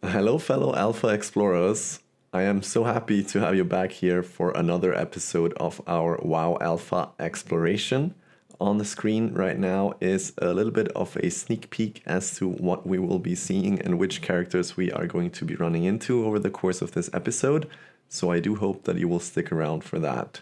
Hello, fellow Alpha Explorers. I am so happy to have you back here for another episode of our WoW Alpha exploration. On the screen right now is a little bit of a sneak peek as to what we will be seeing and which characters we are going to be running into over the course of this episode, so I do hope that you will stick around for that.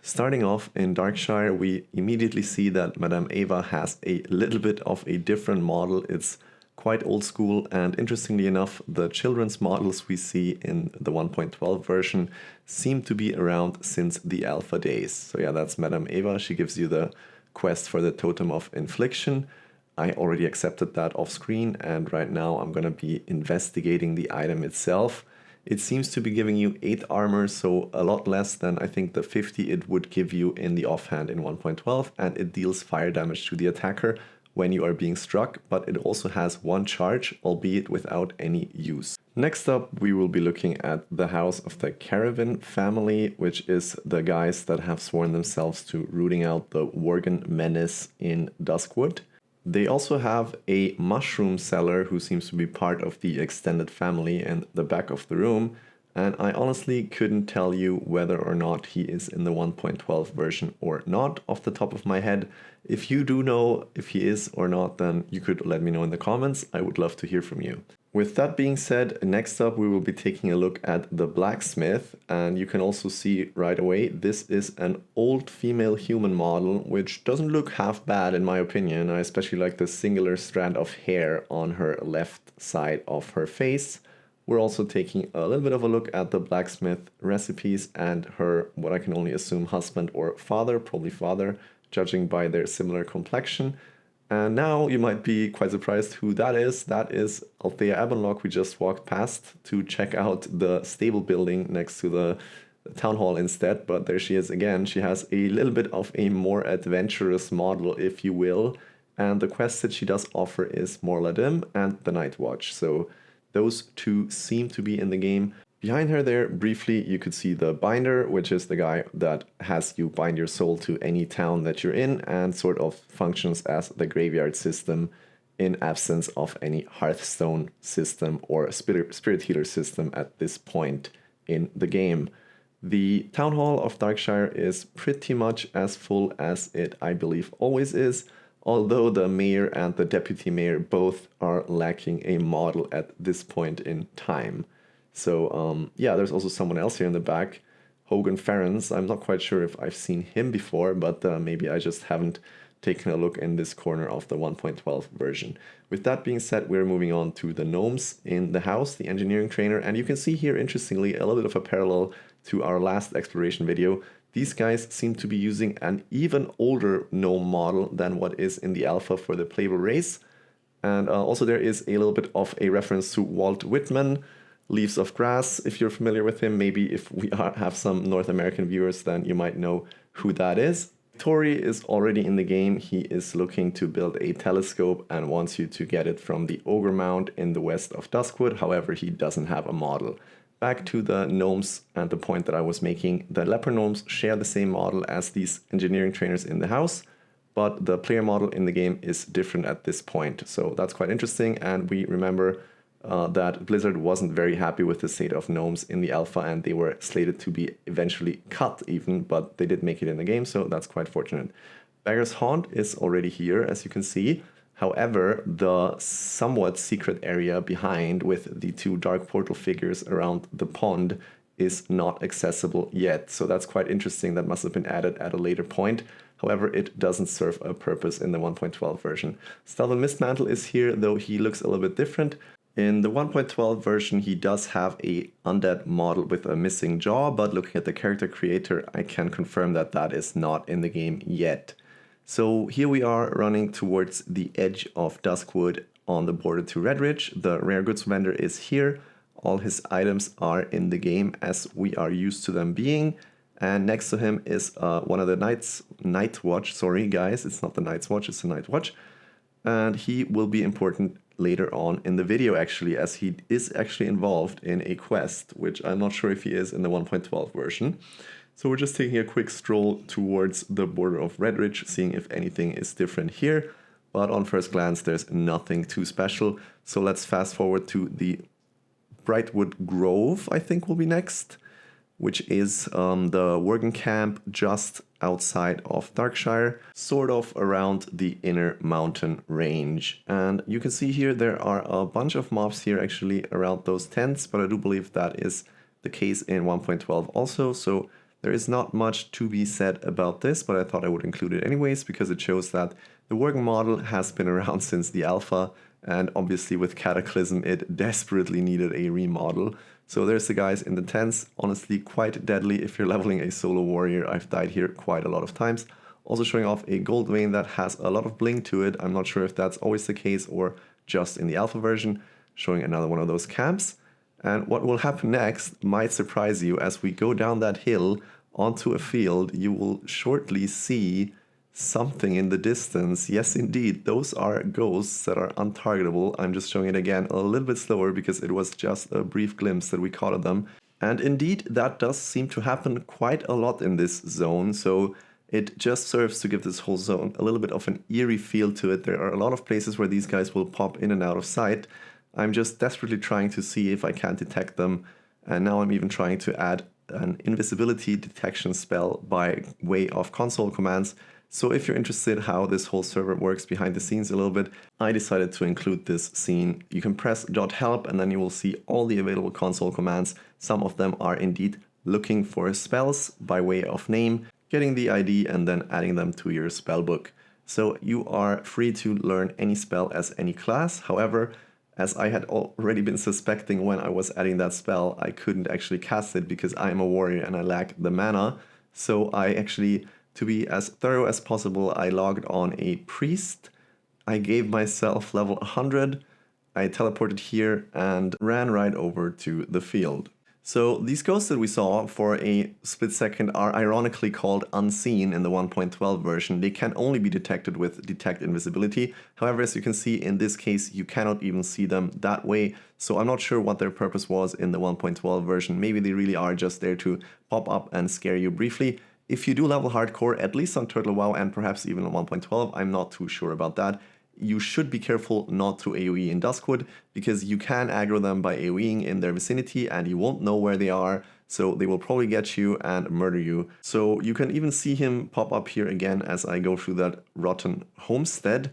Starting off in Darkshire, we immediately see that Madame Eva has a little bit of a different model. It's quite old school, and interestingly enough, the children's models we see in the 1.12 version seem to be around since the alpha days. So yeah, that's Madame Eva. She gives you the quest for the Totem of Infliction. I already accepted that off screen, and right now I'm gonna be investigating the item itself. It seems to be giving you 8 armor, so a lot less than I think the 50 it would give you in the offhand in 1.12, and it deals fire damage to the attacker when you are being struck, but it also has 1 charge, albeit without any use. Next up, we will be looking at the house of the Caravan family, which is the guys that have sworn themselves to rooting out the Worgen menace in Duskwood. They also have a mushroom seller who seems to be part of the extended family in the back of the room, and I honestly couldn't tell you whether or not he is in the 1.12 version or not off the top of my head. If you do know if he is or not, then you could let me know in the comments. I would love to hear from you. With that being said, next up we will be taking a look at the blacksmith, and you can also see right away this is an old female human model, which doesn't look half bad in my opinion. I especially like the singular strand of hair on her left side of her face. We're also taking a little bit of a look at the blacksmith recipes and her, what I can only assume, husband or father, probably father, judging by their similar complexion. And now you might be quite surprised who that is. That is Althea Abenlock. We just walked past to check out the stable building next to the town hall instead, but there she is again. She has a little bit of a more adventurous model, if you will, and the quest that she does offer is Morladim and the Night Watch. So those two seem to be in the game. Behind her there, briefly, you could see the Binder, which is the guy that has you bind your soul to any town that you're in and sort of functions as the graveyard system in absence of any Hearthstone system or spirit healer system at this point in the game. The Town Hall of Darkshire is pretty much as full as it, I believe, always is, although the mayor and the deputy mayor both are lacking a model at this point in time. So yeah, there's also someone else here in the back, Hogan Ferrens. I'm not quite sure if I've seen him before, but maybe I just haven't taken a look in this corner of the 1.12 version. With that being said, we're moving on to the gnomes in the house, the engineering trainer, and you can see here, interestingly, a little bit of a parallel to our last exploration video. These guys seem to be using an even older gnome model than what is in the alpha for the playable race. And also there is a little bit of a reference to Walt Whitman, Leaves of Grass, if you're familiar with him. Maybe if we have some North American viewers, then you might know who that is. Tori is already in the game. He is looking to build a telescope and wants you to get it from the Ogre Mound in the west of Duskwood. However, he doesn't have a model. Back to the gnomes and the point that I was making. The leper gnomes share the same model as these engineering trainers in the house, but the player model in the game is different at this point. So that's quite interesting, and we remember that Blizzard wasn't very happy with the state of gnomes in the alpha, and they were slated to be eventually cut even, but they did make it in the game, so that's quite fortunate. Beggar's Haunt is already here, as you can see. However, the somewhat secret area behind with the 2 dark portal figures around the pond is not accessible yet, so that's quite interesting. That must have been added at a later point. However, it doesn't serve a purpose in the 1.12 version. Stelvan Mistmantle is here, though he looks a little bit different. In the 1.12 version, he does have a undead model with a missing jaw, but looking at the character creator, I can confirm that that is not in the game yet. So here we are running towards the edge of Duskwood on the border to Redridge. The rare goods vendor is here. All his items are in the game as we are used to them being. And next to him is one of the Night Watch. Sorry guys, it's not the Night's Watch, it's the Night Watch. And he will be important later on in the video actually, as he is actually involved in a quest, which I'm not sure if he is in the 1.12 version. So we're just taking a quick stroll towards the border of Redridge, seeing if anything is different here. But on first glance, there's nothing too special. So let's fast forward to the Brightwood Grove, I think, will be next, which is the working camp just outside of Darkshire, sort of around the inner mountain range. And you can see here there are a bunch of mobs here actually around those tents, but I do believe that is the case in 1.12 also, so there is not much to be said about this, but I thought I would include it anyways because it shows that the working model has been around since the alpha, and obviously with Cataclysm it desperately needed a remodel. So there's the guys in the tents, honestly quite deadly if you're leveling a solo warrior. I've died here quite a lot of times. Also showing off a gold vein that has a lot of bling to it. I'm not sure if that's always the case or just in the alpha version. Showing another one of those camps. And what will happen next might surprise you. As we go down that hill onto a field, you will shortly see something in the distance. Yes, indeed, those are ghosts that are untargetable. I'm just showing it again a little bit slower because it was just a brief glimpse that we caught of them. And indeed, that does seem to happen quite a lot in this zone. So it just serves to give this whole zone a little bit of an eerie feel to it. There are a lot of places where these guys will pop in and out of sight. I'm just desperately trying to see if I can detect them. And now I'm even trying to add an invisibility detection spell by way of console commands. So if you're interested how this whole server works behind the scenes a little bit, I decided to include this scene. You can press .help and then you will see all the available console commands. Some of them are indeed looking for spells by way of name, getting the ID and then adding them to your spellbook. So you are free to learn any spell as any class. However, as I had already been suspecting when I was adding that spell, I couldn't actually cast it because I am a warrior and I lack the mana. So I actually, to be as thorough as possible, I logged on a priest. I gave myself level 100. I teleported here and ran right over to the field. So these ghosts that we saw for a split second are ironically called unseen in the 1.12 version. They can only be detected with detect invisibility. However, as you can see in this case, you cannot even see them that way. So I'm not sure what their purpose was in the 1.12 version. Maybe they really are just there to pop up and scare you briefly. If you do level hardcore, at least on Turtle WoW and perhaps even on 1.12, I'm not too sure about that. You should be careful not to AoE in Duskwood because you can aggro them by AoEing in their vicinity and you won't know where they are, so they will probably get you and murder you. So you can even see him pop up here again as I go through that rotten homestead.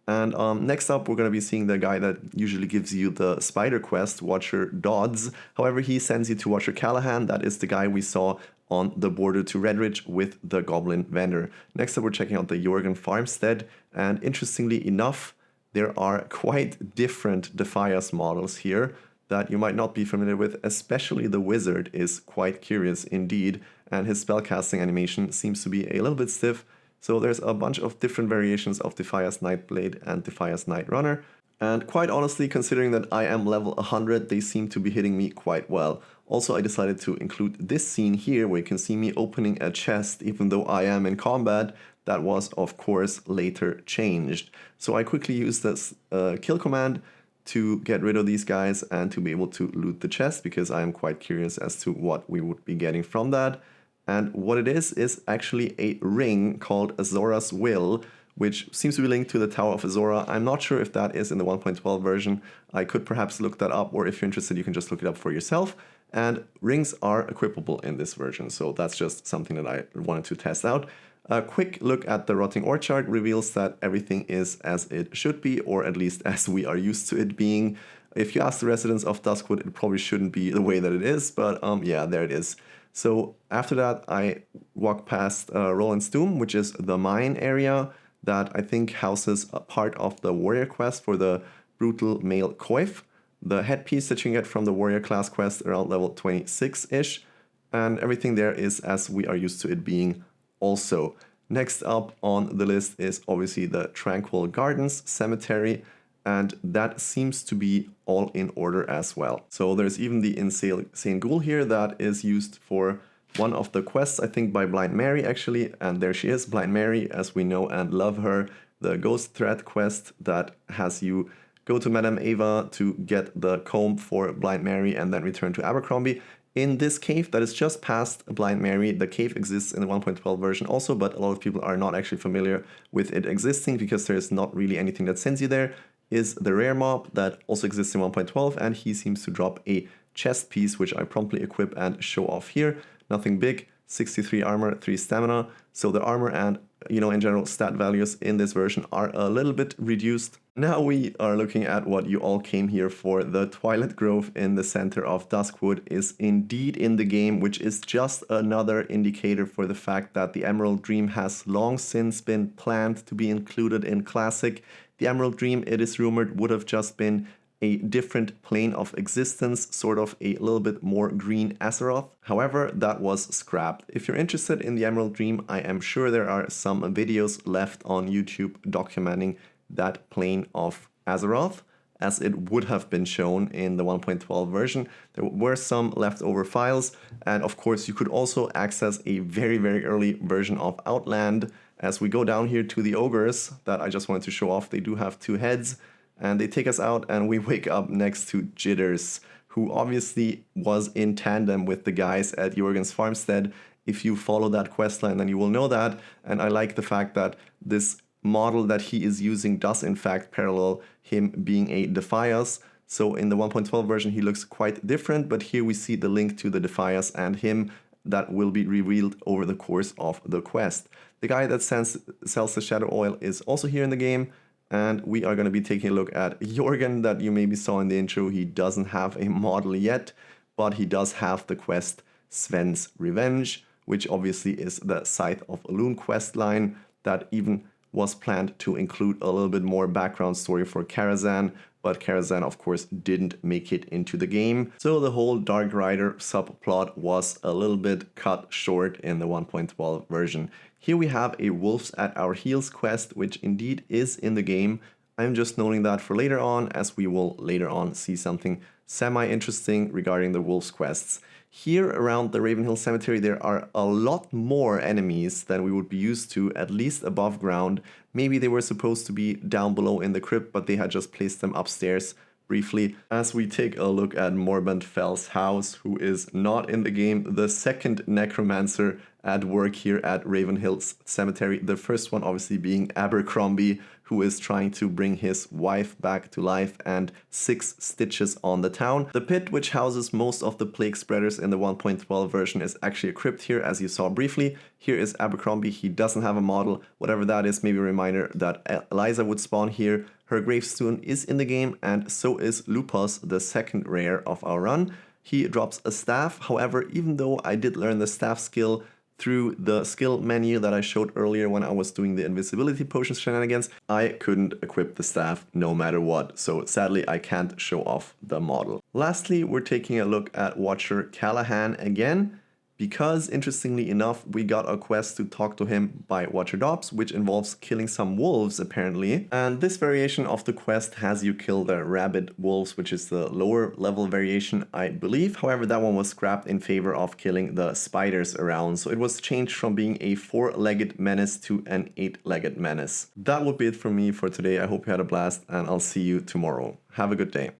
And next up we're going to be seeing the guy that usually gives you the spider quest, Watcher Dodds. However, he sends you to Watcher Callahan. That is the guy we saw on the border to Redridge with the Goblin Vendor. Next up we're checking out the Jorgen Farmstead, and interestingly enough, there are quite different Defias models here that you might not be familiar with, especially the Wizard is quite curious indeed, and his spellcasting animation seems to be a little bit stiff. So there's a bunch of different variations of Defias Nightblade and Defias Nightrunner. And quite honestly, considering that I am level 100, they seem to be hitting me quite well. Also, I decided to include this scene here where you can see me opening a chest even though I am in combat. That was, of course, later changed. So I quickly used this kill command to get rid of these guys and to be able to loot the chest because I am quite curious as to what we would be getting from that. And what it is actually a ring called Azora's Will, which seems to be linked to the Tower of Azora. I'm not sure if that is in the 1.12 version. I could perhaps look that up, or if you're interested, you can just look it up for yourself. And rings are equipable in this version, so that's just something that I wanted to test out. A quick look at the Rotting Orchard reveals that everything is as it should be, or at least as we are used to it being. If you ask the residents of Duskwood, it probably shouldn't be the way that it is, but yeah, there it is. So after that, I walk past Roland's Doom, which is the mine area that I think houses a part of the warrior quest for the brutal male coif. The headpiece that you can get from the warrior class quest around level 26-ish, and everything there is as we are used to it being also. Next up on the list is obviously the Tranquil Gardens Cemetery, and that seems to be all in order as well. So there's even the Insane Ghoul here that is used for one of the quests, I think by Blind Mary actually, and there she is, Blind Mary, as we know and love her. The Ghost Threat quest that has you go to Madame Ava to get the comb for Blind Mary and then return to Abercrombie. In this cave that is just past Blind Mary, the cave exists in the 1.12 version also, but a lot of people are not actually familiar with it existing because there is not really anything that sends you there. is the rare mob that also exists in 1.12, and he seems to drop a chest piece, which I promptly equip and show off here. Nothing big, 63 armor, 3 stamina. So the armor and, in general, stat values in this version are a little bit reduced. Now we are looking at what you all came here for. The Twilight Grove in the center of Duskwood is indeed in the game, which is just another indicator for the fact that the Emerald Dream has long since been planned to be included in Classic. The Emerald Dream, it is rumored, would have just been a different plane of existence, sort of a little bit more green Azeroth. However, that was scrapped. If you're interested in the Emerald Dream, I am sure there are some videos left on YouTube documenting that plane of Azeroth, as it would have been shown in the 1.12 version. There were some leftover files, and of course you could also access a very, very early version of Outland. As we go down here to the ogres that I just wanted to show off, they do have 2 heads. And they take us out and we wake up next to Jitters, who obviously was in tandem with the guys at Jorgen's farmstead. If you follow that questline, then you will know that. And I like the fact that this model that he is using does in fact parallel him being a Defias. So in the 1.12 version he looks quite different, but here we see the link to the Defias and him that will be revealed over the course of the quest. The guy that sells the Shadow Oil is also here in the game. And we are going to be taking a look at Jorgen that you maybe saw in the intro. He doesn't have a model yet, but he does have the quest Sven's Revenge, which obviously is the Scythe of Elune quest line that even was planned to include a little bit more background story for Karazhan, but Karazhan of course didn't make it into the game. So the whole Dark Rider subplot was a little bit cut short in the 1.12 version. Here we have a Wolves at Our Heels quest, which indeed is in the game. I'm just noting that for later on, as we will later on see something semi-interesting regarding the Wolves quests. Here around the Ravenhill Cemetery there are a lot more enemies than we would be used to, at least above ground. Maybe they were supposed to be down below in the crypt, but they had just placed them upstairs briefly. As we take a look at Morband Fell's house, who is not in the game, the second necromancer at work here at Ravenhill's Cemetery. The first one obviously being Abercrombie, who is trying to bring his wife back to life and 6 stitches on the town. The pit, which houses most of the plague spreaders in the 1.12 version, is actually a crypt here, as you saw briefly. Here is Abercrombie. He doesn't have a model. Whatever that is, maybe a reminder that Eliza would spawn here. Her gravestone is in the game, and so is Lupus, the second rare of our run. He drops a staff. However, even though I did learn the staff skill through the skill menu that I showed earlier when I was doing the invisibility potion shenanigans, I couldn't equip the staff no matter what, so sadly I can't show off the model. Lastly, we're taking a look at Watcher Callahan again, because interestingly enough we got a quest to talk to him by Watcher Dobbs, which involves killing some wolves apparently, and this variation of the quest has you kill the rabid wolves, which is the lower level variation I believe. However, that one was scrapped in favor of killing the spiders around, so it was changed from being a 4-legged menace to an 8-legged menace. That would be it from me for today. I hope you had a blast and I'll see you tomorrow. Have a good day.